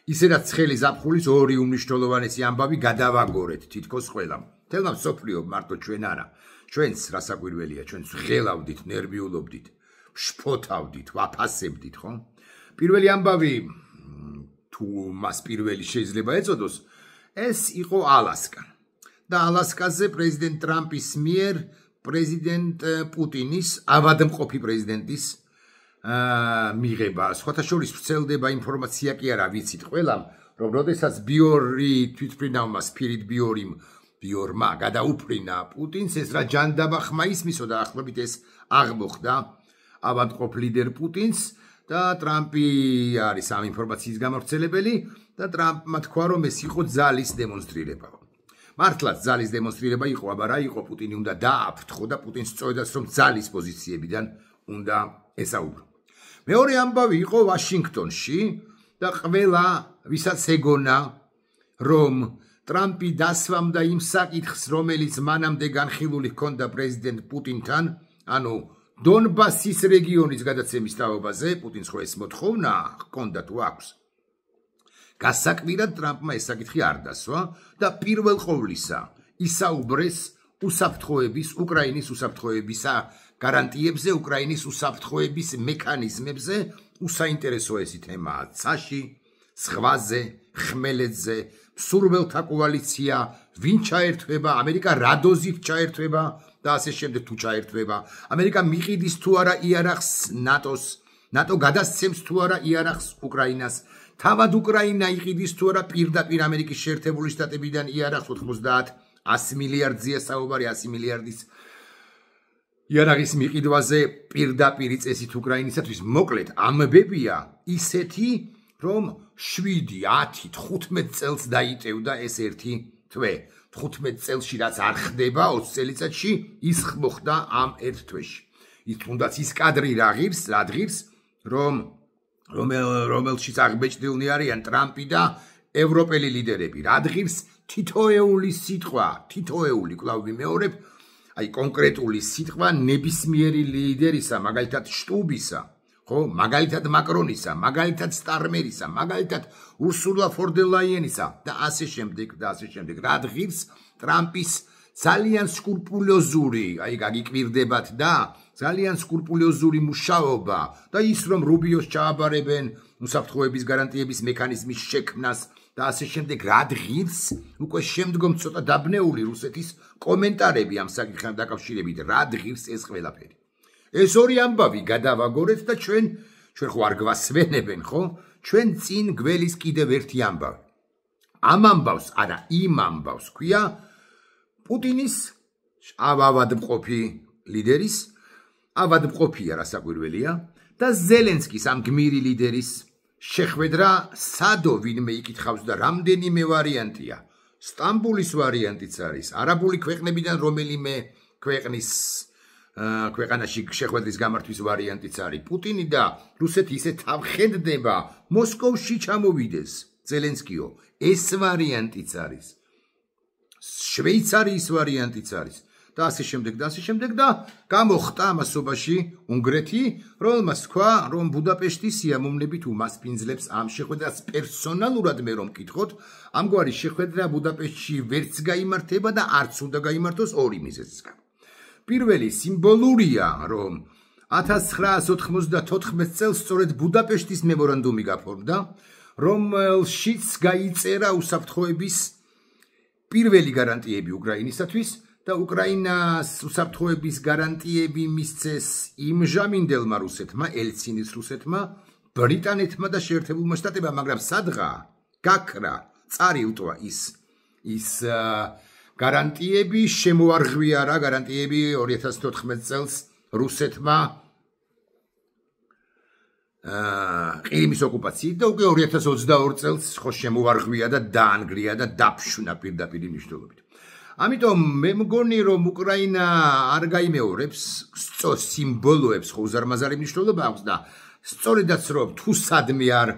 ისედაც ცხელი ზაფხულის ორი უმნიშვნელოვანესი ამბავი გადავაგორეთ თითქოს ყველამ. თელმა მსოფლიო მარტო ჩვენ არა. ჩვენც რასაკვირველია, ჩვენც ღელავდით, ნერვიულობდით, შფოთავდით, ვაფასებდით, ხო? პირველი ამბავი თუ მას პირველი შეიძლება ეწოდოს, ეს იყო ალასკა. და ალასკაზე პრეზიდენტ ტრამპის მიერ პრეზიდენტ პუტინის ავადმყოფი პრეზიდენტის მიღება. სხვათა შორის ვრცელდება ინფორმაცია კი არა ვიცით ყველამ, რომ როდესაც ბიორი თვითმფრინავმა სპირიტ ბიორმა გადაუფრინა პუტინს, ეს რა ჯანდაბა ხმა ისმისო და ახლობით ეს აღმოხდა ავადმყოფ ლიდერ პუტინს და ტრამპი არის ამ ინფორმაციის გამავრცელებელი და ტრამპმა თქვა, რომ ეს იყო ძალის დემონსტრირება. მართლაც ძალის დემონსტრირება იყო, აბა რა იყო, პუტინი უნდა დააფრთხო და პუტინს სწორედაც რომ ძალის პოზიციებიდან უნდა ესაუბრო. მეორე ამბავი იყო ვაშინგტონში და ყველა ვისაც ეგონა რომ ტრამპი დასვამდა იმ საკითხს, რომელიც მანამდე განხილული ჰქონდა პრეზიდენტ პუტინთან, ანუ დონბასის რეგიონის გადაცემის თაობაზე, პუტინს ხო ეს მოთხოვნა ჰქონდა თუ აქვს. გასაკვირად ტრამპმა ეს საკითხი არ დასვა და პირველ ყოვლისა ისაუბრეს უკრაინის უსაფრთხოებისა გარანტიებზე, უკრაინის უსაფრთხოების მექანიზმებზე, უსაინტერესოესი თემაა ცაში, ზღვაზე, ხმელეთზე, მსურველთა კოალიცია, ვინ ჩაერთვება, ამერიკა რა დოზით ჩაერთვება და ასე შემდეგ თუ ჩაერთვება, ამერიკა მიყიდის თუ არა იარაღს ნატო გადასცემს თუ არა იარაღს უკრაინას, თავად უკრაინა იყიდის თუ არა პირდაპირ ამერიკის შეერთებული შტატებიდან იარაღს 90-100 მილიარდზეა საუბარი, 100 მილიარდის იარაღის მიყიდვაზე პირდაპირი წესით უკრაინისათვის. მოკლედ ამბებია ისეთი, რომ 7, 10, 15 წელს დაიტევდა ეს ერთი თვე. 15 წელში რაც არ ხდება 20 წელიწადში ის მოხდა ამ ერთ თვეში. თუნდაც ის კადრი რა ღირს, რომელშიც აღბეჭდილნი არიან ტრამპი და ევროპელი ლიდერები. რა ღირს თითოეული სიტყვა, კვლავ ვიმეორებ, აი კონკრეტული სიტყვა ნებისმიერი ლიდერისა, მაგალითად შტუბისა, ხო, მაგალითად მაკრონისა, მაგალითად სტარმერისა, მაგალითად ურსულა ფონ დერ ლაიენისა და ასე შემდეგ. რა ღირს ტრამპის ძალიან სკრუპულოზური, აი გაგიკვირდებათ და ძალიან სკრუპულოზური მუშაობა და ის რომ რუბიოს ჩააბარებენ უსაფრთხოების გარანტიების მექანიზმის შექმნას და ასე შემდეგ. რა ღირს უკვე შემდგომ ცოტა დაბნეული რუსეთის კომენტარები ამ საკითხთან დაკავშირებით, რა ღირს ეს ყველაფერი. ეს ორი ამბავი გადავაგორეთ და ჩვენ ხო არ გვასვენებენ, ხო? ჩვენ წინ გველის კიდევ ერთი ამბავი. ამ ამბავს, არა, იმ ამბავს ქვია პუტინის ავადმყოფი ლიდერის, ავადმყოფია რასაკვირველია და ზელენსკის ამ გმირი ლიდერის შეხვედრა სადო ვინმე იკითხავს და რამდენიმე ვარიანტია. სტამბულის ვარიანტიც არის, არაბული ქვეყნებიდან რომელიმე ქვეყანაში შეხვედრის გამართვის ვარიანტიც არის. პუტინი და რუსეთი ისე თავხედდება მოსკოვში ჩამოვიდეს ზელენსკიო. ეს ვარიანტიც არის. შვეიცარიის ვარიანტიც არის. და ასე შემდეგ და გამოხტა ამასობაში უნგრეთი, რომელმაც თქვა, რომ ბუდაპეშტის სიამოვნებით უმასპინძლებს ამ შეხვედრას პერსონალურად მე რომ მკითხოთ, ამგვარი შეხვედრა ბუდაპეშტში ვერც გაიმართება და არც უნდა გაიმართოს ორი მიზეზის გამო. პირველი სიმბოლურია, რომ 1994 წელს სწორედ ბუდაპეშტის მემორანდუმი გაფორმდა, რომელშიც გაიწერა უსაფრთხოების პირველი გარანტიები უკრაინისათვის და უკრაინას უსაფრთხოების გარანტიები მისცეს იმჟამინდელმა რუსეთმა, ელცინის რუსეთმა, ბრიტანეთმა და შეერთებულმა შტატებმა, მაგრამ სადღა გაქრა წარილტვა ის გარანტიები შემოარღვია რა გარანტიები 2014 წელს რუსეთმა ყირიმის ოკუპაციით და უკვე 2022 წელს ხო შემოარღვია და დაანგრია და დაფშუნა პირდაპირ მნიშვნელობით. ამიტომ მე მგონი რომ უკრაინა არ გაიმეორებს სიმბოლოებს ხო უზარმაზარი მნიშვნელობა აქვს და სწორედაც რომ თუ სადმე არ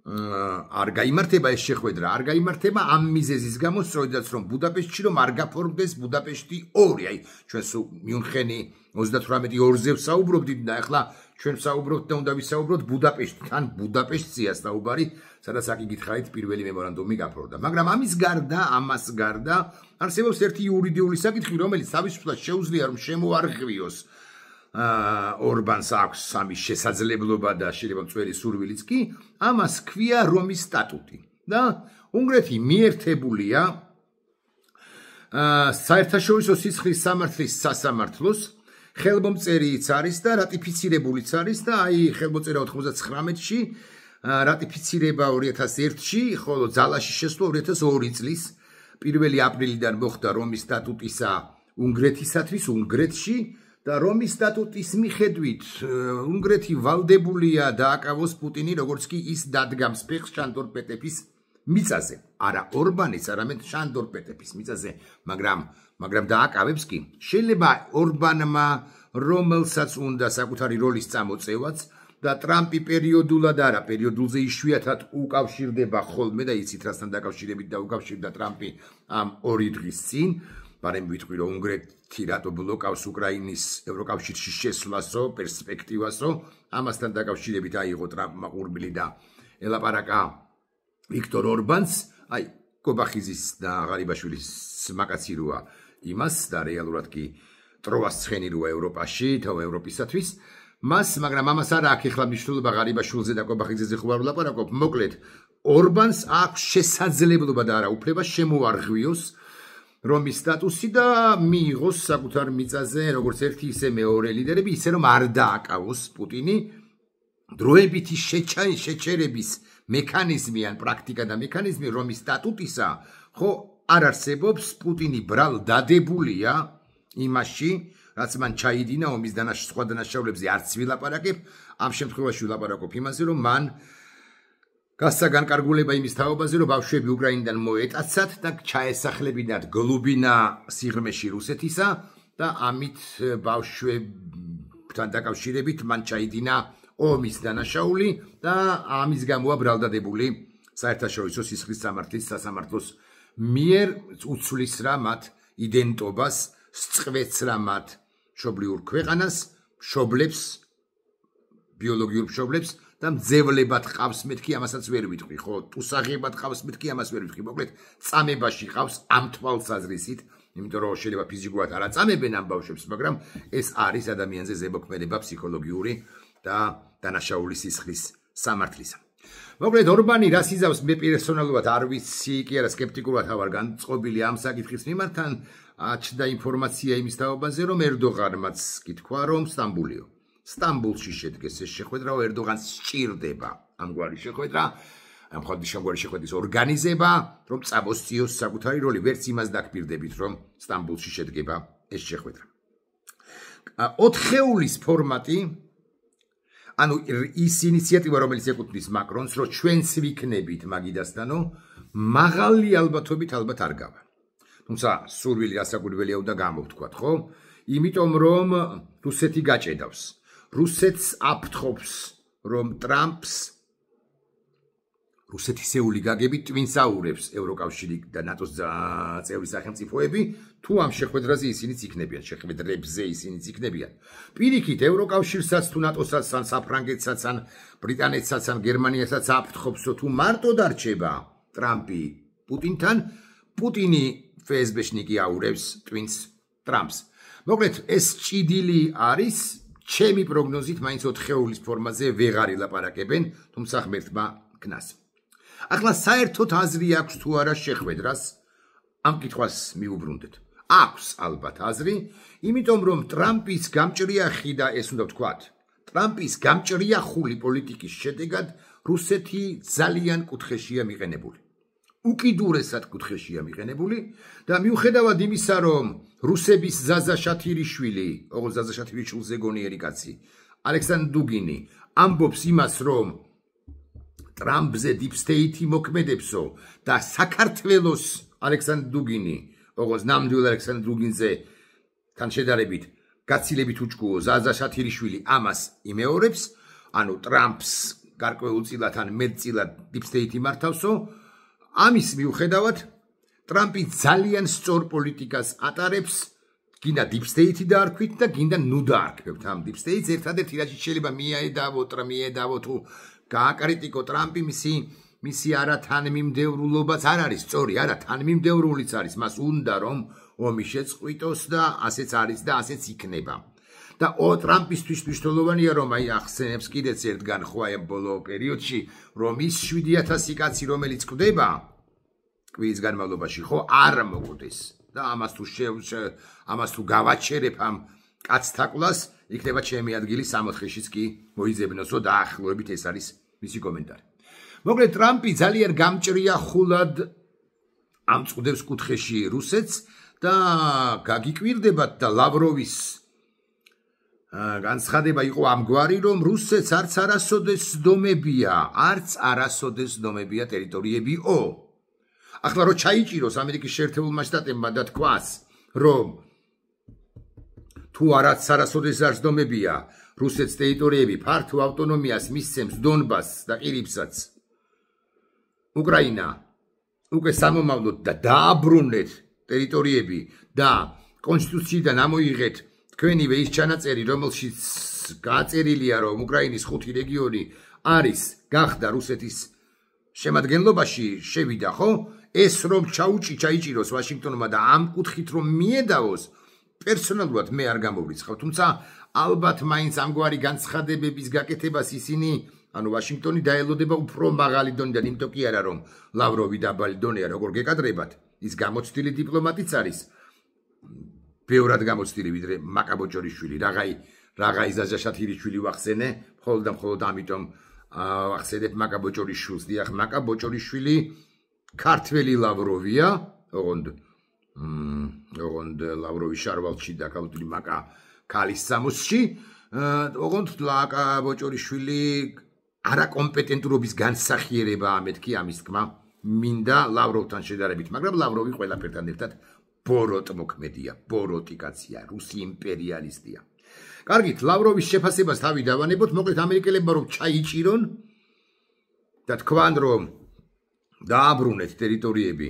არ გაიმართება ეს შეხვედრა, არ გაიმართება ამ მიზეზის გამო, სწორედაც რომ ბუდაპეშტში რომ არ გაფორმდეს ბუდაპეშტი 2, აი ჩვენ მიუნხენი 38-2-ზე ვსაუბრობდით და ახლა ჩვენ ვსაუბრობთ და უნდა ვისაუბროთ ბუდაპეშტთან, ბუდაპეშტზეა საუბარი, სადაც აქ იგითხარით პირველი მემორანდუმი გაფორმდა. მაგრამ ამას გარდა არსებობს ერთი იურიდიული საკითხი, რომელიც თავისუფლად შეუძლია რომ შემოარღვიოს ორბანს აქვს ამის შესაძლებლობა და შეიძლება მწვერი სურვილიც კი, ამას ქვია რომის სტატუტი და უნგრეთი მიერთებულია საერთაშორისო სისხლის სამართლის სასამართლოს, ხელმომწერიც არის და რატიფიცირებულიც არის და აი ხელმოწერა 99-ში, რატიფიცირება 2001-ში, ხოლო ძალაში შესვლა 2002 წლის 1 აპრილიდან მოხდა რომის სტატუტისა უნგრეთისათვის უნგრეთში და რომის სტატუტის მიხედვით უნგრეთი ვალდებულია დააკავოს პუტინი, როგორც კი ის დადგამს ფეხს შანდორ პეტეფის მიწაზე. არა ორბანის, არამედ შანდორ პეტეფის მიწაზე, მაგრამ დააკავებს კი. შეიძლება ორბანმა, რომელსაც უნდა საკუთარი როლის წამოწევაც და ტრამპი პერიოდულად არა, პერიოდულზე იშვიათად უკავშირდება ხოლმე და იცით რასთან დაკავშირებით და უკავშირდა ტრამპი ამ 2 დღის წინ. ბარემ ვიტყვი რომ უნგრეთი რატო ბლოკავს უკრაინის ევროკავშირში შესვლასო, პერსპექტივასო, ამასთან დაკავშირებით აიღო ტრამპმა ყურბილი და ელაპარაკა ვიქტორ ორბანს, აი კობახიზის და ღარიბაშვილის მაკაცი როა იმას და რეალურად კი ტროვას ცხენი როა ევროპაში, თავ ევროპისათვის. მაგრამ ამას არ აქვს ახლა მნიშვნელობა ღარიბაშვილზე და კობახიზეზე ხო არ ვლაპარაკობ. მოკლედ, ორბანს აქვს შესაძლებლობა და არა უფლება შემოარღვიოს რომის სტატუსი და მიიღოს საკუთარ მიწაზე როგორც ერთი ისე მეორე ლიდერები, ისე რომ არ დააკავოს პუტინი. დროებითი შეჩერების მექანიზმი ან პრაქტიკა და მექანიზმი რომის სტატუტისა ხო არ არსებობს. პუტინი ბრალ დადებულია იმაში, რაც მან ჩაიდინა ომის სხვა დანაშაულებზე არც ვილაპარაკებ. ამ შემთხვევაში ვილაპარაკობ იმაზე, რომ მან გასცა განკარგულება იმის თაობაზე, რომ ბავშვები უკრაინიდან მოეტაცათ და ჩაესახლებინათ გლუბინა სიღრმეში რუსეთისა და ამით ბავშვებთან დაკავშირებით მან ჩაიდინა ომის დანაშაული და ამის გამოა ბრალდადებული საერთაშორისო სისხლის სამართლის სასამართლოს მიერ უცვლის რა მათ იდენტობას, სწყვეტს რა მათ მშობლიურ ქვეყანას, მშობლებს, ბიოლოგიურ მშობლებს და მძევლებად ყავს მეთქი, ამასაც ვერ ვიტყვი, ხო? ტუსაღებად ყავს მეთქი, ამას ვერ ვიტყვი. მოკლედ, წამებაში ყავს ამ თვალსაზრისით, იმიტომ რომ შეიძლება ფიზიკურად არ აწამებენ ამ ბავშვებს, მაგრამ ეს არის ადამიანზე ზემოქმედება ფსიქოლოგიური და დანაშაული სისხლის სამართლისა. მოკლედ, ორბანი რას იზავს, მე პერსონალურად არ ვიცი, კი არა სკეპტიკურად ვარ განწყობილი ამ საკითხის მიმართან, აჩნდა ინფორმაცია იმის თაობაზე, რომ ერდოღანმაც კი თქვა, რომ სტამბულიო. სტამბულში შედგეს ეს შეხვედრა, ერდოღანს სჭირდება ამგვარი შეხვედრა, ამგვარი შეხვედრის ორგანიზება, რომ წამოსწიოს საკუთარი როლი. ვერც იმას დაგპირდებით, რომ სტამბულში შედგება ეს შეხვედრა. 4-ხეულის ფორმატი, ანუ ის ინიციატივა, რომელიც ეკუთვნის მაკრონს, რომ ჩვენც ვიქნებით მაგიდასთანო, მაღალი ალბათობით ალბათ არ გავა. თუმცა სურვილი რასაკვირველია უნდა გამოვთქვათ, ხო? იმიტომ რომ რუსეთი გაჭედავს. რუსეთს აფრთხობს, რომ ტრამპს რუსეთისეული გაგებით ტვინსაურებს ევროკავშირი და ნატოს წევრი სახელმწიფოები, თუ ამ შეხვედრაზე ისინიც იქნებიან, შეხვედრებზე ისინიც იქნებიან. პირიქით, ევროკავშირსაც თუ ნატოსაც, ან საფრანგეთსაც, ან ბრიტანეთსაც, ან გერმანიასაც აფრთხობს, თუ მარტო დარჩება ტრამპი პუტინთან, პუტინი FSB-ში კი აურევს ტვინს ტრამპს. მოკლედ, ეს ჭიდილი არის, ჩემი პროგნოზით მაინც 4-ხეულის ფორმაზე ვეღარ ილაპარაკებენ, თუმცა ღმერთმა ქნას. ახლა საერთოდ აზრი აქვს თუ არა შეხვედრას, ამ კითხვას მიუბრუნდეთ. აქვს ალბათ აზრი, იმიტომ რომ ტრამპის გამჭრიახი და ეს უნდა ვთქვათ, ტრამპის გამჭრიახული პოლიტიკის შედეგად რუსეთი ძალიან კუთხეშია მიყენებული. უკიდურესად კუთხეშია მიყენებული და მიუხედავად იმისა, რომ რუსების ზაზა შათირიშვილი, ოღონდ ზაზა შათირიშვილს ეგონიერი კაცი, ალექსანდრ დუგინი ამბობს იმას, რომ ტრამპზე deep state-ი მოქმედებსო და საქართველოს ალექსანდრ დუგინი, ოღონდ ნამდვილ ალექსანდრ დუგინზე თან შედარებით გაცილებით უჭკუო ზაზა შათირიშვილი ამას იმეორებს, ანუ ტრამპს გარკვეულწილად ან მეტწილად Deep State მართავსო, ამის მიუხედავად ტრამპი ძალიან სწორ პოლიტიკას ატარებს, გინდა Deep State დაარქვით და გინდა ნუ დაარქვებთ ამ Deep State-ს, ერთადერთი რაც შეიძლება მიედავო თუ გააკრიტიკო ტრამპი მისი არათანმიმდევრულობაც არ არის სწორი, არა თანმიმდევრულიც არის, მას უნდა რომ ომი შეწყვიტოს და ასეც არის და ასეც იქნება. და ტრამპისთვის მნიშვნელოვანია რომ აი ახსენებს კიდეც ერთგან ხო აი ბოლო პერიოდში რომ ის 7000 კაცი რომელიც კვდება კვირის განმავლობაში ხო არ მოკვდეს და ამას თუ გავაჩერებ ამ კაცთა კლას იქნება ჩემი ადგილი 64-შიც კი მოიძებნოსო და ახლოებით ეს არის მისი კომენტარი. მოკლედ ტრამპი ძალიან გამჭრია ხულად ამწყდებს კუთხეში რუსეთს და გაგიკვირდებათ და ლავროვის განცხადება იყო ამგვარი რომ რუსეთს არც არასოდეს დომებია ტერიტორიებიო. ახლა რო ჩაიჭიროს ამერიკის შეერთებულმა შტატებმა და თქვას რომ თუ არაც არასოდეს არც დომებია რუსეთს ტერიტორიები ფართო ავტონომიას მისცემს დონბასს და ყირიმსაც უკრაინა უკვე სამომავლოდ და დააბრუნეთ ტერიტორიები და კონსტიტუციიდან ამოიღეთ თქვენივე ის ჩანაწერი რომელშიც გაწერილია რომ უკრაინის 5 რეგიონი არის გახდა რუსეთის შემადგენლობაში შევიდა ხო ეს რომ ჩაიჭიროს ვაშინგტონმა და ამ კუთხით რომ მიედავოს პერსონალურად მე არ გამოვრიცხავ თუმცა ალბათ მაინც ამგვარი განცხადებების გაკეთებას ისინი ანუ ვაშინგტონი დაელოდება უფრო მაღალი დონიდან იმიტომ კი არა რომ ლავროვი დაბალი დონეა როგორ გეკადრებათ ის გამოცდილი დიპლომატიც არის ბევრად გამოცდილი ვიდრე მაკაბოჭორიშვილი რაღაცა ზაჟაშათირიშვილი ვახსენე მხოლოდ ამიტომ ვახსენებ მაკაბოჭორიშვილს დიახ მაკაბოჭორიშვილი ქართველი ლავროვია ოღონდ ლავროვი შარვალში და ქალუთული მაკა ქალის სამოსში ოღონდ მაკაბოჭორიშვილი არაკომპეტენტურობის განსახიერება ამეთქი ამის თქმა მინდა ლავროვთან შედარებით მაგრამ ლავროვი ყველაფერთან ერთად ბოროტ მოქმედია, ბოროტი კაცია, რუსი იმპერიალისტია. კარგით, ლავროვის შეფასებას თავი დავანებოთ, მოკლედ ამერიკელებმა რომ ჩაიჭირონ და თქვან რომ დააბრუნეთ ტერიტორიები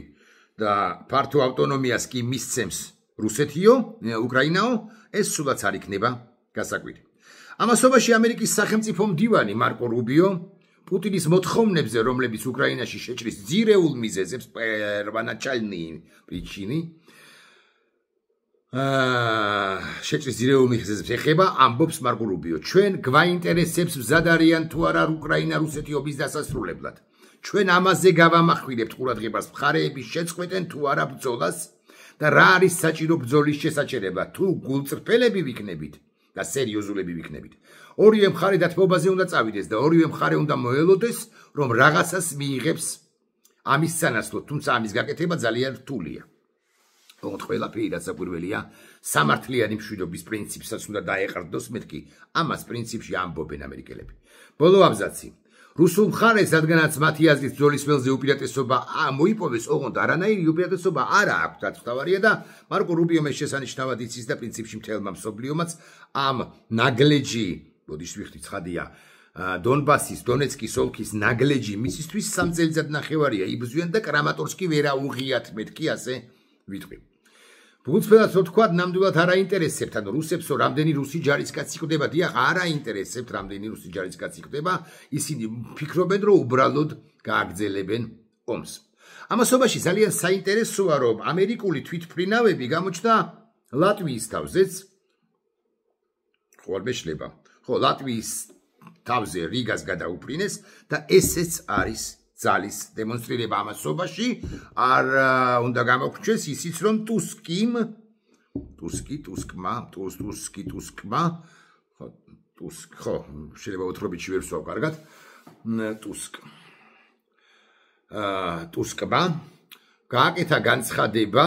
და ფართო ავტონომიას კი მისცემს რუსეთიო, უკრაინაო, ეს სულაც არ იქნება გასაკვირი. ამასობაში ამერიკის სახელმწიფო მდივანი მარკო რუბიო პუტინის მოთხოვნებზე, რომლებიც უკრაინაში შეჭრის ძირეულ მიზეზებს პერვაначальные причины შეჭრის ძირეულ მიზეზებს ეხება ამბობს მარკო რუბიო ჩვენ გვაინტერესებს მზად არიან თუ არა უკრაინა რუსეთი ომის დასასრულებლად ჩვენ ამაზე გავამახვილებთ ყურადღებას მხარეების შეწყვეტენ თუ არა ბრძოლას და რა არის საჭირო ბრძოლის შესაჩერება თუ გულწრფელები ვიქნებით და სერიოზულები ვიქნებით ორივე მხარე დათმობაზე უნდა წავიდეს და ორივე მხარე უნდა მოელოდეს რომ რაღაცას მიიღებს ამის სანაცვლოდ თუმცა ამის გაკეთება ძალიან რთულია ოღონდ ყველაფერი რაც საკვირველია სამართლიანი მშვიდობის პრინციპსაც უნდა დაეყრდნოს მეთქი ამას პრინციპში ამბობენ ამერიკელები ბოლო აბზაცი რუსულ მხარეს რადგანაც მათი აზრით ბრძოლის ველზე უპირატესობა მოიპოვეს ოღონდ არანაირი უპირატესობა არა აქვს დაწვდავარია და მარკო რუბიო მე შესანიშნავად იცის და პრინციპში მთელმა მსოფლიომაც ამ ნაგლეჯი ბოდიშ ვიხდი ცხადია დონბასის დონეცკის ოლქის ნაგლეჯი მისისთვის 3 წელიწად ნახევარია იბრძვიან და კრამატორსკი ვერ აუღიათ მეთქი ასე ვიტყვი ბუნცფელად რო თქვა ნამდვილად არ აინტერესებთ ანუ რუსებსო რამდენი რუსი ჯარისკაცი ხვდება დიახ არ აინტერესებთ რამდენი რუსი ჯარისკაცი ხვდება ისინი ფიქრობენ რომ უბრალოდ გააგრძელებენ ომს ამასობაში ძალიან საინტერესოა რომ ამერიკული თვითმფრინავები გამოჩნდა ლატვიის თავზეც ხო არ მეშლება ხო ლატვიის თავზე რიგას გადაუფრინეს და ესეც არის ძალის დემონსტრირება ამასობაში არ უნდა გამოგჩეს ისიც რომ ტუსკმა ხო შეიძლება უთხრობითში ვერ ვსვავ კარგად ტუსკმა გააკეთა განცხადება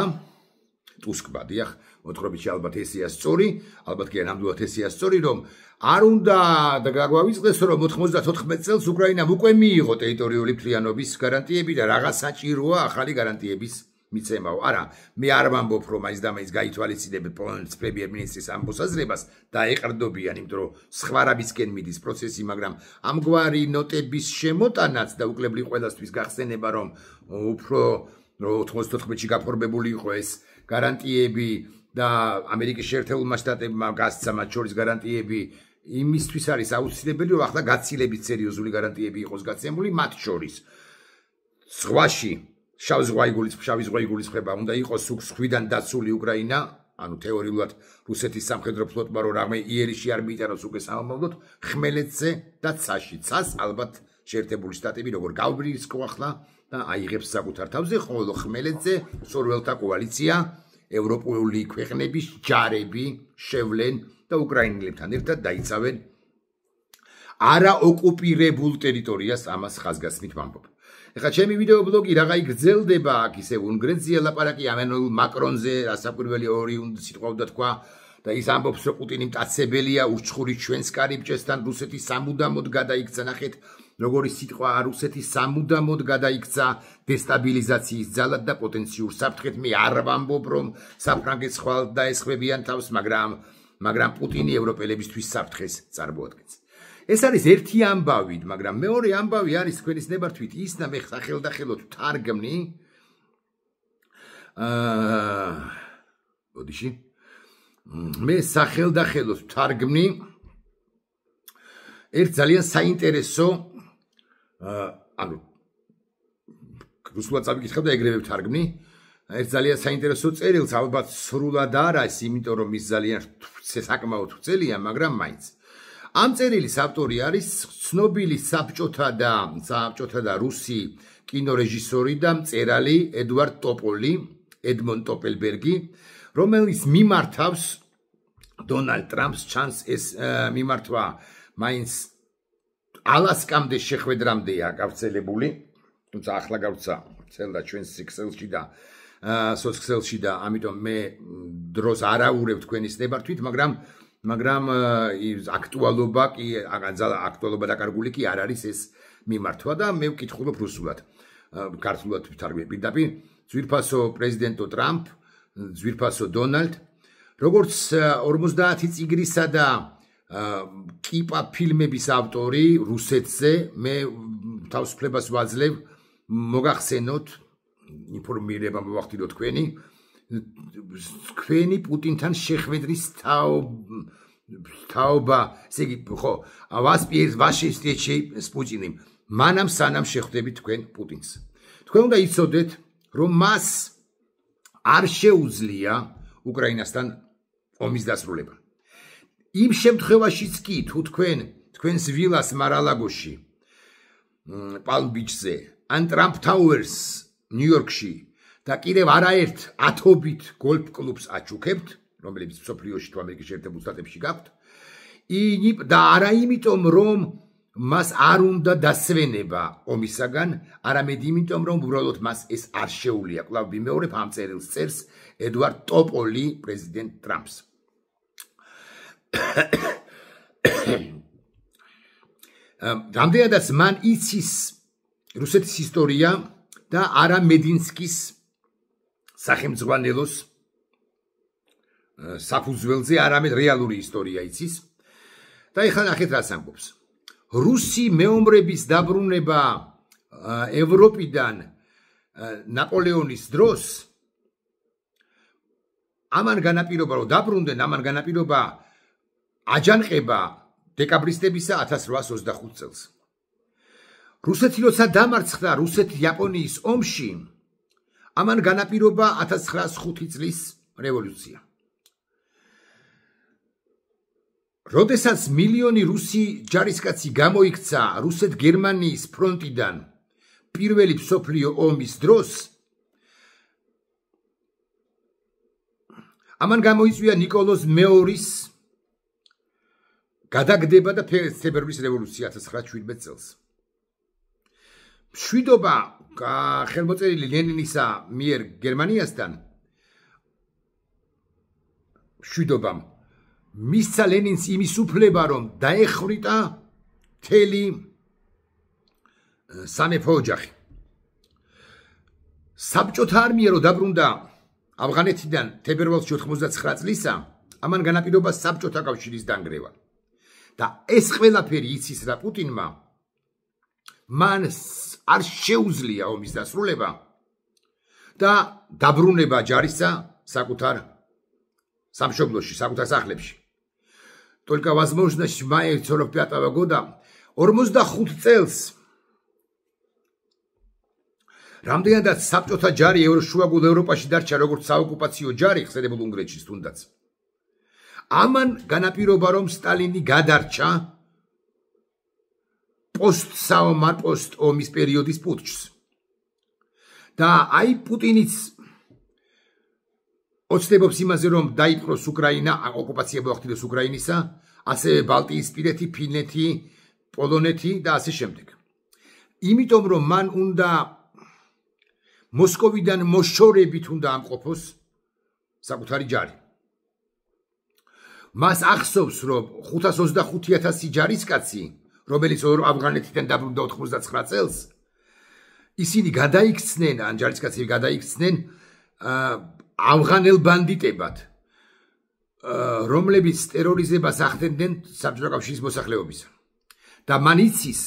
ტუსკმა დიახ უთხრობითში ალბათ ესეა სწორი ალბათ კი ნამდვილად ესეა სწორი რომ არ უნდა და გაგვავიწყდეს რომ 94 წელს უკრაინამ უკვე მიიღო ტერიტორიული მთლიანობის გარანტიები და რაღაც საჭიროა ახალი გარანტიების მიცემაო. არა, მე არ ვამბობ, რომ მაინც და მაინც გაითვალისწინებთ პოლონეთის პრემიერ-მინისტრის ამ მოსაზრებას და ეყრდნობიან, იმიტომ რომ სხვა რამისკენ მიდის პროცესი, მაგრამ ამგვარი ნოტების შემოტანაც და უკლებლი ყველასთვის გახსენება, რომ უფრო 94-ში გაფორმებული იყო ეს გარანტიები და ამერიკის შეერთებულმა შტატებმა გასცა მათ შორის გარანტიები იმისთვის არის აუცილებელი, რომ ახლა გაცილებით სერიოზული გარანტიები იყოს გაცემული მათ შორის. ზღვაში შავი ზღვა იგულისხმება, უნდა იყოს ზღვიდან დაცული უკრაინა, ანუ თეორიულად რუსეთის სამხედრო ფლოტმა რომ რამე იერიში არ მიიტანოს უკვე სამომავლოდ, ხმელეთზე და ცაში. ცას ალბათ შეერთებული შტატები როგორ გავბრისკო ახლა და აიღებს საკუთარ თავზე, ხოლო ხმელეთზე სორველთა კოალიცია, ევროპული ქვეყნების ჯარები შევლენ და უკრაინელებთან ერთად დაიცავენ არაოკუპირებულ ტერიტორიას, ამას ხაზგასმით ვამბობ. ეხლა ჩემი ვიდეო ბლოგი რაღა იგრძელდება, აქ ისე უნგრეთზეა ლაპარაკი, ამენულ მაკრონზე, რასაკვირველი ორი სიტყვა უნდა თქვა და ის ამბობს, რომ პუტინი მტაცებელია, ურჩხური ჩვენს კარიბჭესთან, რუსეთი სამუდამოდ გადაიქცა, ნახეთ, როგორი სიტყვა რუსეთი სამუდამოდ გადაიქცა დესტაბილიზაციის ძალად და პოტენციურ საფრთხეთ. მე არ ვამბობ, რომ საფრანგეთს ხვალ დაესხმებიან თავს, მაგრამ პუტინი ევროპელებისთვის საფრთხეს წარმოადგენს. ეს არის ერთი ამბავი, მაგრამ მეორე ამბავი არის თქვენის ნებართვით ის და მე სახელდახელოდ თარგმნი ბოდიში მე სახელდახელოდ თარგმნი ერთ ძალიან საინტერესო ანუ რუსულად წავიკითხებ და ეგრევე ვთარგმნი ერთ ძალიან საინტერესო წერილს, ალბათ სრულად არა ის, იმიტომ რომ ის ძალიან საკმაოდ ვრცელია, მაგრამ მაინც. ამ წერილის ავტორი არის ცნობილი საბჭოთა და რუსი კინორეჟისორი და მწერალი ედმონ ტოპელბერგი, რომელიც მიმართავს დონალდ ტრამპს, ჩანს ეს მიმართვა მაინც ალასკამდე შეხვედრამდეა გავრცელებული, თუმცა ახლა გავრცა ვრცელდა ჩვენს ქსელში და სოციალში და ამიტომ მე დროს არაურევ თქვენის ნებართვით, მაგრამ აქტუალობა დაკარგული კი არ არის ეს მიმართვა და მე ვკითხულობ რუსულად, ქართულად ვთარგმნი პირდაპირ. ძვირფასო პრეზიდენტო ტრამპ, ძვირფასო დონალდ, როგორც 50 წიგრისა და კიპა ფილმების ავტორი რუსეთზე, მე თავისუფლებას ვაძლევ მოგახსენოთ ინფორმირება მოვახდინოთ თქვენი პუტინთან შეხვედრის თაობა, ესე იგი, ხო, ვаше встречи с Путиным, მანამ სანამ შეხვდებით თქვენ პუტინს. თქვენ უნდა იცოდეთ, რომ მას არ შეუძლია უკრაინასთან ომის დასრულება. იმ შემთხვევაშიც კი, თუ თქვენს ვილას მარალაგოში, პალმ-ბიჩზე, ან ტრამპ თაუერს ნიუ-იორკში და კიდევ არაერთ ათობით გოლფ კლუბს აჩუქებთ, რომლებიც მსოფლიოში თუ ამერიკის შეერთებულ შტატებში გაქვთ, და არა იმიტომ, რომ მას არ უნდა დასვენება ომისაგან, არამედ იმიტომ, რომ უბრალოდ მას ეს არ შეუძლია. კვლავ ვიმეორებ, ამ წერილს წერს ედვარდ ტოპოლი პრეზიდენტ ტრამპს. რამდენადაც მან იცის რუსეთის ისტორია და არა მედინსკის სახელმძღვანელოს საფუძველზე, არამედ რეალური ისტორია იცის. და ეხლა ნახეთ რას ამბობს. რუსი მეომრების დაბრუნება ევროპიდან ნაპოლეონის დროს ამან განაპირობა, რომ დაბრუნდნენ, ამან განაპირობა აჯანყება დეკაბრისტებისა 1825 წელს. რუსეთი როცა დამარცხდა რუსეთ-იაპონიის ომში, ამან განაპირობა 1905 წლის რევოლუცია. როდესაც მილიონი რუსი ჯარისკაცი გამოიქცა რუსეთ-გერმანიის ფრონტიდან პირველი მსოფლიო ომის დროს, ამან გამოიწვია ნიკოლოზ მეორის გადაგდება და თებერვლის რევოლუცია 1917 წელს. მშვიდობა ხელმოწერილი ლენინისა მიერ გერმანიასთან, მშვიდობამ მისცა ლენინს იმის უფლება, რომ დაეხრიტა მთელი სამეფო ოჯახი. საბჭოთა არმია რო დაბრუნდა ავღანეთიდან თებერვალში 99 წლისა, ამან განაპირობა საბჭოთა კავშირის დანგრევა. და ეს ყველაფერი იცის რა პუტინმა, მან არ შეუძლია ომის დასრულება და დაბრუნება ჯარისა საკუთარ სამშობლოში, საკუთარ სახლებში. Только возможность мая 45 года 45 წელს რამდენადაც საბჭოთა ჯარი შუაგულ ევროპაში დარჩა როგორც საოკუპაციო ჯარი ხსენებულ უნგრეთში თუნდაც. ამან განაპირობა რომ სტალინი გადარჩა პოსტ ომის პერიოდის პუტჩს. და აი პუტინიც ოცნებობს იმაზე რომ დაიპყროს უკრაინა, ოკუპაცია მოახდინოს უკრაინისა, ასევე ბალტიისპირეთი, ფინეთი, პოლონეთი და ასე შემდეგ. იმიტომ რომ მან უნდა მოსკოვიდან მოშორებით უნდა ამყოფოს საკუთარი ჯარი. მას ახსოვს რომ 525,000 ჯარისკაცი, რომელიც ავღანეთიდან დაბრუნდა 99 წელს, ისინი გადაიქცნენ, ან ჯარისკაცები გადაიქცნენ ავღანელ ბანდიტებად, რომლებიც ტერორიზებას ახდენდნენ საბჭოთა კავშირის მოსახლეობისა. და მან იცის,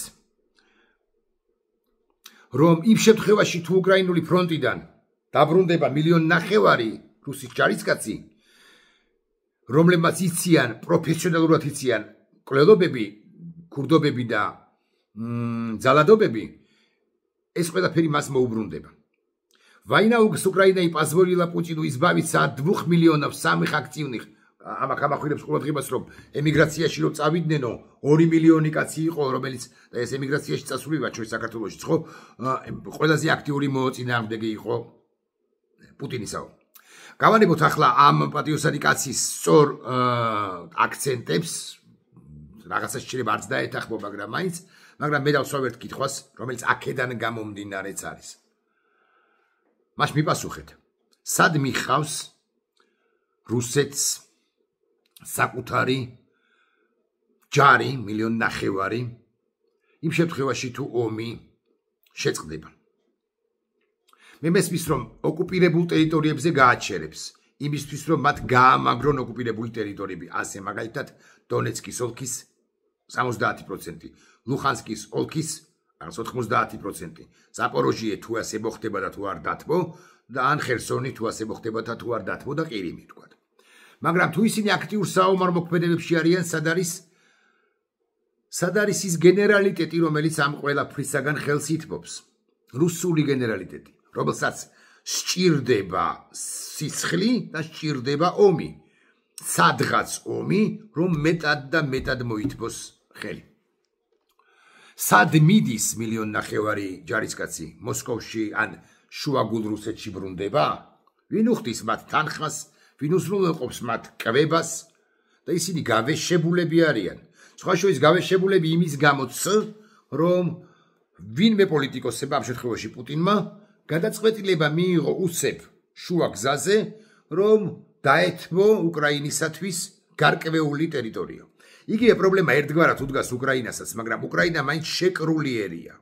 რომ იმ შემთხვევაში თუ უკრაინული ფრონტიდან დაბრუნდება 1,5 მილიონი რუსის ჯარისკაცი, რომლებმაც იციან, პროფესიონალურად იციან კვლელობები, ქურდობები და ძალადობები, ეს ყველაფერი მას მოუბრუნდება. Война с Украиной позволила Путину избавиться от 2 миллионов самых активных. Ამახვილებს ყურადღებას რომ ემიგრაციაში რომ წავიდნენ 2 მილიონი კაცი იყო, რომელიც ეს ემიგრაციაში წასულიყო ჩვენ საქართველოშიც, ხო? ყველაზე აქტიური მოწინააღმდეგე იყო პუტინისაო. გავანებოთ ახლა ამ პატიოსანი კაცის სწორ აქცენტებს, რაღაცა შეიძლება არც დაეთახმო, მაგრამ მე დავსვავ ერთ კითხვას, რომელიც აქედან გამომდინარეც არის. მას მიპასუხეთ. სად მიხავს რუსეთს საკუთარი ჯარი 1,5 მილიონი იმ შემთხვევაში თუ ომი შეწყდება. მე მესმის რომ ოკუპირებულ ტერიტორიებზე გააჩერებს, იმისთვის რომ მათ გაამაგრონ ოკუპირებული ტერიტორიები, ასე მაგალითად დონეცკის ოლქის 70%, ლუხანსკის ოლქის 90%, ზაპოროჟიე თუ ასე მოხდება და თუ არ დათმო და ან ხერსონი თუ ასე მოხდება და თუ არ დათმო და ყირიმი თქვა. მაგრამ თუ ისინი აქტიურ საომარ მოქმედებებში არიან, სად არის ის გენერალიტეტი, რომელიც ამ ყველაფრისაგან ხელს ითმობს? რუსული გენერალიტეტი, რომელსაც სჭირდება სისხლი და სჭირდება ომი. სადღაც ომი, რომ მეტად და მეტად მოითმოს ხელი. სად მიდის 1,5 მილიონი ჯარისკაცი მოსკოვში ან შუაგულ რუსეთში ბრუნდება? ვინ უხდის მათ თანხას? ვინ უზრუნველყოფს მათ კვებას და ისინი გავეშებულები არიან. სხვა შორის გავეშებულები იმის გამოც, რომ ვინმე პოლიტიკოსებმა ამ შემთხვევაში პუტინმა გადაწყვეტილება მიიღო უსებ შუა გზაზე, რომ დაეთმო უკრაინისათვის გარკვეული ტერიტორია. იგივე პრობლემა ერთგვარად უდგას უკრაინასაც, მაგრამ უკრაინა მაინც შეკრულიერია,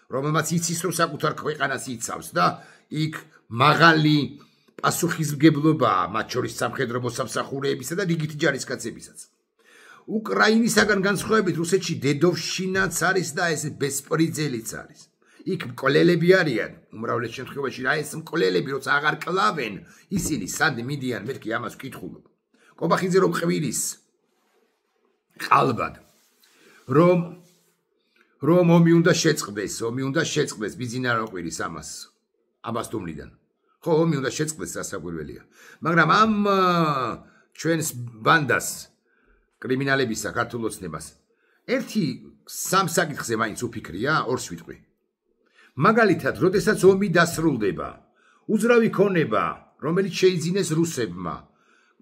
რომელმაც იცის, რომ საკუთარ ქვეყანას იცავს და იქ მაღალი პასუხისმგებლობაა, მათ შორის სამხედრო მოსამსახურეებისა და რიგითი ჯარისკაცებისაც. უკრაინისაგან განსხვავებით რუსეთში დედოვშინაც არის და ეს ბესპრიძელიც არის. იქ მკვლელები არიან, უმრავლეს შემთხვევაში რა ეს მკვლელები როცა აღარ კლავენ, ისინი სად მიდიან, მეთქი ამას ვკითხულობ. კობახიძე რომ ყვირის ყალბად, რომ ომი უნდა შეწყდეს, ბიზინა რა ყვირის ამას დუმლიდან. ხო, ომი უნდა შეწყდეს, სასაკვირველია. მაგრამ ამ ჩვენს ბანდას კრიმინალებისა, ქართულ ოცნებას ერთი სამ საკითხზე მაინც უფიქრია, ორს ვიტყვი. მაგალითად, როდესაც ომი დასრულდება, უძრავი ქონება, რომელიც შეიძინეს რუსებმა,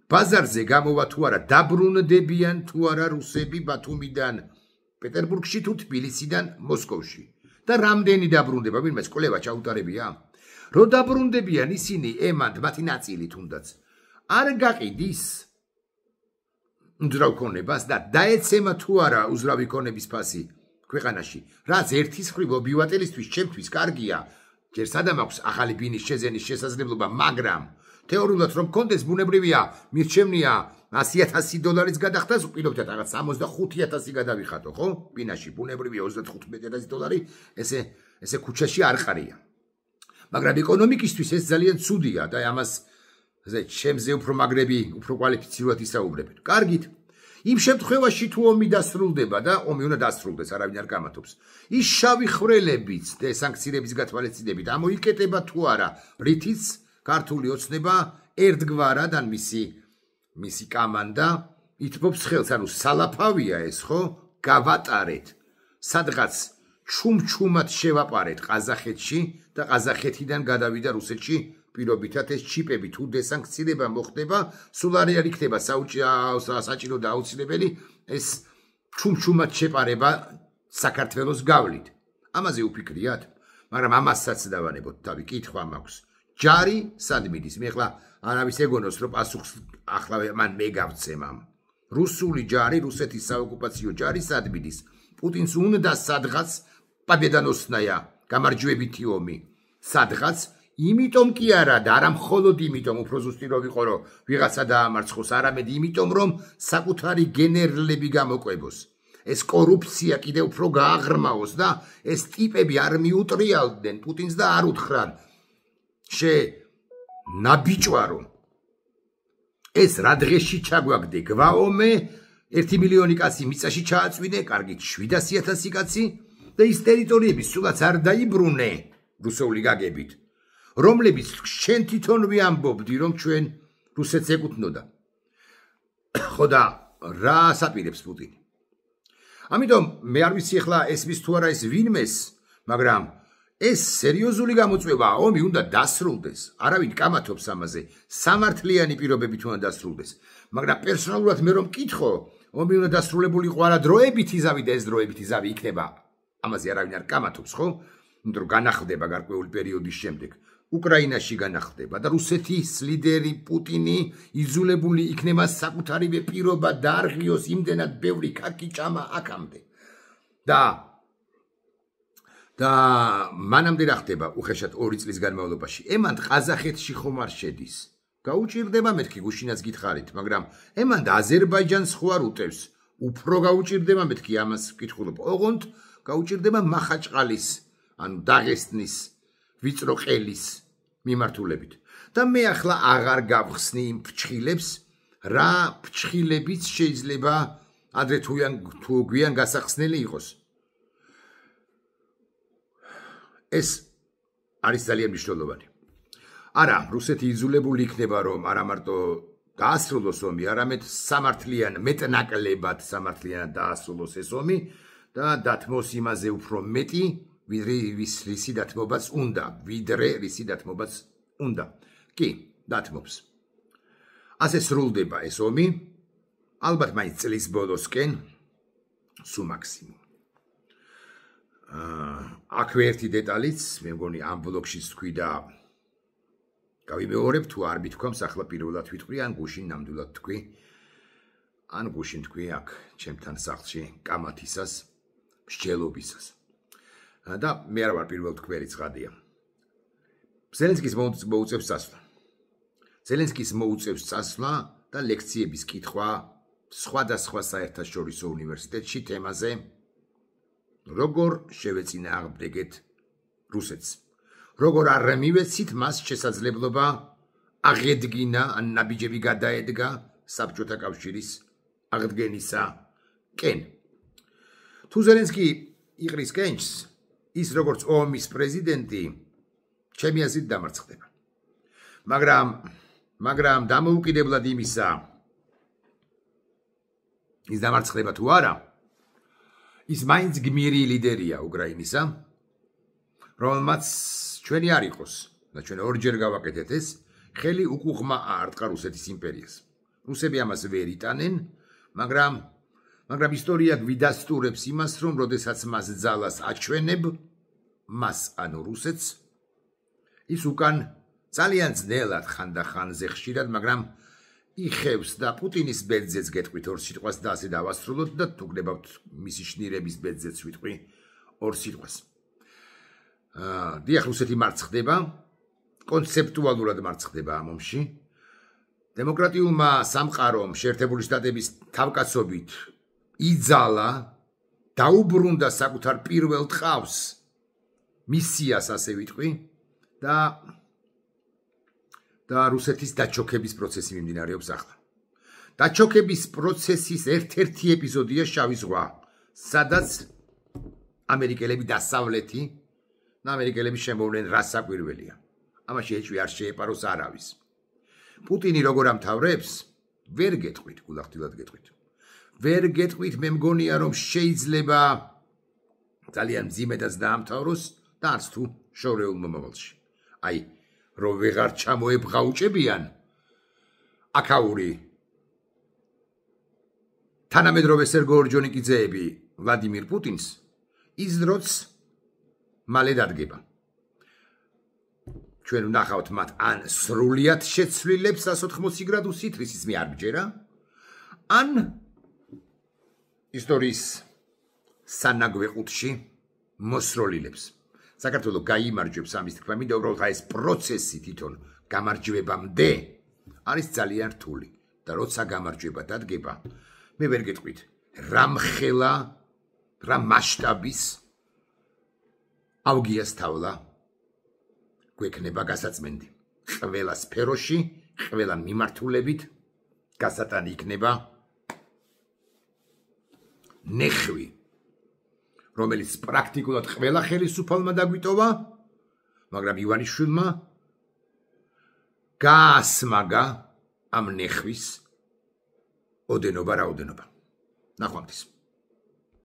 ბაზარზე გამოვა თუ არა, დაბრუნდებიან თუ არა რუსები ბათუმიდან პეტერბურგში თუ თბილისიდან მოსკოვში. და რამდენი დაბრუნდება, ვინმეც კვლევა ჩაუტარებია? რო დაბრუნდებიან ისინი ემანთ მათი ნაწილი თუნდაც არ გაყიდის უძრავ ქონებას და დაეცემა თუ არა უძრავი ქონების ფასი ქვეყანაში, რაც ერთის მხრივ ობივატელისთვის ჩემთვის კარგია, ჯერ სადამ აქვს ახალი ბინის შეძენის შესაძლებლობა, მაგრამ თეორიულად რომ კონდეს ბუნებრივია, მირჩევნია $100,000 გადახდას, პირობითად რაღაც 65,000 გადავიხატო, ხო? ბინაში ბუნებრივია $35,000, ესე ქუჩაში არ ყარია. მაგრამ ეკონომიკისთვის ეს ძალიან ცუდია და ამას ჩემზე უფრო მაგრები, უფრო კვალიფიცირებად ისაუბრებენ. კარგით. იმ შემთხვევაში თუ ომი დასრულდება და ომი უნდა დასრულდეს, არავინ არ გამათობს. ის შავი ხვრელებიც და სანქციების გათვალისწინებით ამოიკეტება თუ არა, რითიც ქართული ოცნება ერთგვარად ან მისი კამანდა ითბობს ხელს, ანუ სალაფავია ეს, ხო? გავატარეთ. სადღაც ჩუმჩუმად შევაპარეთ ყაზახეთში და ყაზახეთიდან გადავიდა რუსეთში. პირობითად ეს ჩიპები თუ დესანქცირება მოხდება, სულ არ იქნება საჭირო და აუცილებელი ეს ჩუმჩუმად შეპარება საქართველოს გავლით. ამაზე უფიქრიათ, მაგრამ ამასაც დავანებოთ თავი, კითხვა მაქვს. ჯარი სად მიდის? მე ახლა არავის ეგონოს რომ პასუხს ახლა მან მე გავცემ ამ. რუსული ჯარი, რუსეთის საოკუპაციო ჯარი სად მიდის? პუტინს უნდა სადღაც პაბედანოსნაია, გამარჯვებითი ომი. სადღაც იმიტომ კი არა და არა მხოლოდ იმიტომ, უფრო ზუსტი რო ვიყო, რომ ვიღაცა დაამარცხოს, არამედ იმიტომ, რომ საკუთარი გენერლები გამოყვებოს. ეს კორუფცია კიდევ უფრო გააღრმავოს და ეს ტიპები არ მიუტრიალდნენ პუტინს და არ უთხრან ნაბიჭვარო. ეს რა დღეში ჩაგვაგდე, გვაომე 1 მილიონი კაცი მიწაში ჩააწვიდე, კარგით 700,000 კაცი და ის ტერიტორიები სულაც არ დაიბრუნე რუსული გაგებით. რომლებიც შენ თვითონ ვიამბობდი, რომ ჩვენ რუსეთს ეკუთვნოდა. ხო და რა ასაპირებს პუტინი? ამიტომ მე არ ვიცი ახლა ესმის თუ არა ეს ვინმეს, მაგრამ ეს სერიოზული გამოწვევაა, ომი უნდა დასრულდეს. არავინ კამათობს ამაზე. სამართლიანი პირობებით უნდა დასრულდეს. მაგრამ პერსონალურად მე რომ მკითხო, ომი უნდა დასრულებული იყო არა დროებითი ზავი და ეს დროებითი ზავი იქნება. ამაზე არავინ არ კამათობს, ხო? იმიტომ რომ განახლდება გარკვეული პერიოდის შემდეგ. უკრაინაში განახლდება და რუსეთის ლიდერი პუტინი იძულებული იქნება საკუთარივე პირობა დაარღიოს იმდენად ბევრი კაკიჭამა აქამდე. და მანამდე რა ხდება უხეშად 2 წლის განმავლობაში. ემანდ ყაზახეთში ხომ არ შედის. გაუჭირდება მეთქი გუშინაც გითხარით, მაგრამ ემანდ აზერბაიჯანს ხო არ უტევს. უფრო გაუჭირდება მეთქი ამას ვკითხულობ. ოღონდ გაუჭირდება მახაჭყალის, ანუ დაღესტნის ვიწრო ყელის მიმართულებით. და მე ახლა აღარ გავხსნი იმ ფრჩხილებს, რა ფრჩხილებიც შეიძლება ადრე თუ გვიან გასახსნელი იყოს. ეს არის ძალიან მნიშვნელოვანი. არა, რუსეთი იძულებული იქნება რომ არა მარტო დაასრულოს ომი, არამედ მეტნაკლებად სამართლიანად დაასრულოს ეს ომი და დათმოს იმაზე უფრო მეტი, ვიდრე რისი დათმობაც უნდა. კი, დათმობს. ასე სრულდება ეს ომი, ალბათ მაინც წლის ბოლოსკენ, სულ მაქსიმუმ. აქვე ერთი დეტალიც, მე მგონი ამ ბლოგშიც თქვი და გავიმეორებ, თუ არ მithქვამს, ახლა პირველად ვიტყვი, ან გუშინ ნამდვილად თქვი, ან გუშინ თქვი აქ ჩემთან სახლში კამათისას, მსჯელობისას. და მე არ ვარ პირველ თქვენი ცხადია. ზელენსკის მოუწევს წასვლა. ზელენსკის მოუწევს წასვლა და ლექციების კითხვა სხვადასხვა საერთაშორისო უნივერსიტეტში თემაზე როგორ შევეწინააღმდეგეთ რუსეთს. როგორ არ მივეცით მას შესაძლებლობა აღედგინა ან ნაბიჯები გადაედგა საბჭოთა კავშირის აღდგენისაკენ. თუ ზელენსკი იყრის კენჭს, ის როგორც ომის პრეზიდენტი ჩემი აზრით დამარცხდება. მაგრამ დამოუკიდებლად იმისა, ის დამარცხდება თუ არა, ის მაინც გმირი ლიდერია უკრაინისა, რომელმაც ჩვენი არ იყოს და ჩვენ ორჯერ გავაკეთეთ ეს, ხელი უკუღმა აარტყა რუსეთის იმპერიას. რუსები ამას ვერ იტანენ, მაგრამ ისტორია გვიდასტურებს იმას, რომ როდესაც მას ძალას აჩვენებ, მას ანუ რუსეთს, ის უკან ძალიან ძნელად ხანდახანზე ხშირად, მაგრამ იხევს და პუტინის ბედზეც გეტყვით 2 სიტყვას და ასე დავასრულოთ და თუ გნებავთ მისი შნირების ბედზეც ვიტყვი 2 სიტყვას. დიახ, რუსეთი მარცხ ხდება, კონცეპტუალურად მარცხ ხდება ამ ომში. დემოკრატიულმა სამყარომ შეერთებული შტატების თავკაცობით იძალა, დაუბრუნდა საკუთარ პირველ ტყავს, მისიას ასე ვიტყვი და რუსეთის დაჩოქების პროცესი მიმდინარეობს ახლა. დაჩოქების პროცესის ერთ-ერთი ეპიზოდია შავი ზღვა, სადაც ამერიკელები დასავლეთი და ამერიკელები შემოვლენ რა საკვირველია. ამაში ეჭვი არ შეეპაროს არავის. პუტინი როგორ ამთავრებს? ვერ გეტყვით, გულახდილად გეტყვით. ვერ გეტყვით, მე მგონია რომ შეიძლება ძალიან მძიმედაც დაამთავროს და არც თუ შორეულ მომავალში. აი, რომ ვეღარ ჩამოებღაუჭებიან აქაური თანამედროვე სერგო ორჯონიკიძეები ვლადიმირ პუტინს, ის დროც მალე დადგება. ჩვენ ვნახავთ მათ ან სრულიად შეცვლილებს 180 გრადუსით, რისიც მე არ მჯერა, ან ისტორიის სანაგვე ყუთში მოსროლილებს. საქართველო გაიმარჯვებს ამის თქმა, მინდა უბრალოდ ეს პროცესი თვითონ გამარჯვებამდე არის ძალიან რთული და როცა გამარჯვება დადგება, მე ვერ გეტყვით, რა მხელა, რა მასშტაბის ავგიას თავლა გვექნება გასაწმენდი. ყველა სფეროში, ყველა მიმართულებით გასატანი იქნება ნეხვი, რომელიც პრაქტიკულად ყველა ხელისუფალმა დაგვიტოვა, მაგრამ ივანიშვილმა გაასმაგა ამ ნეხვის ოდენობა რაოდენობა. ნახვამდის.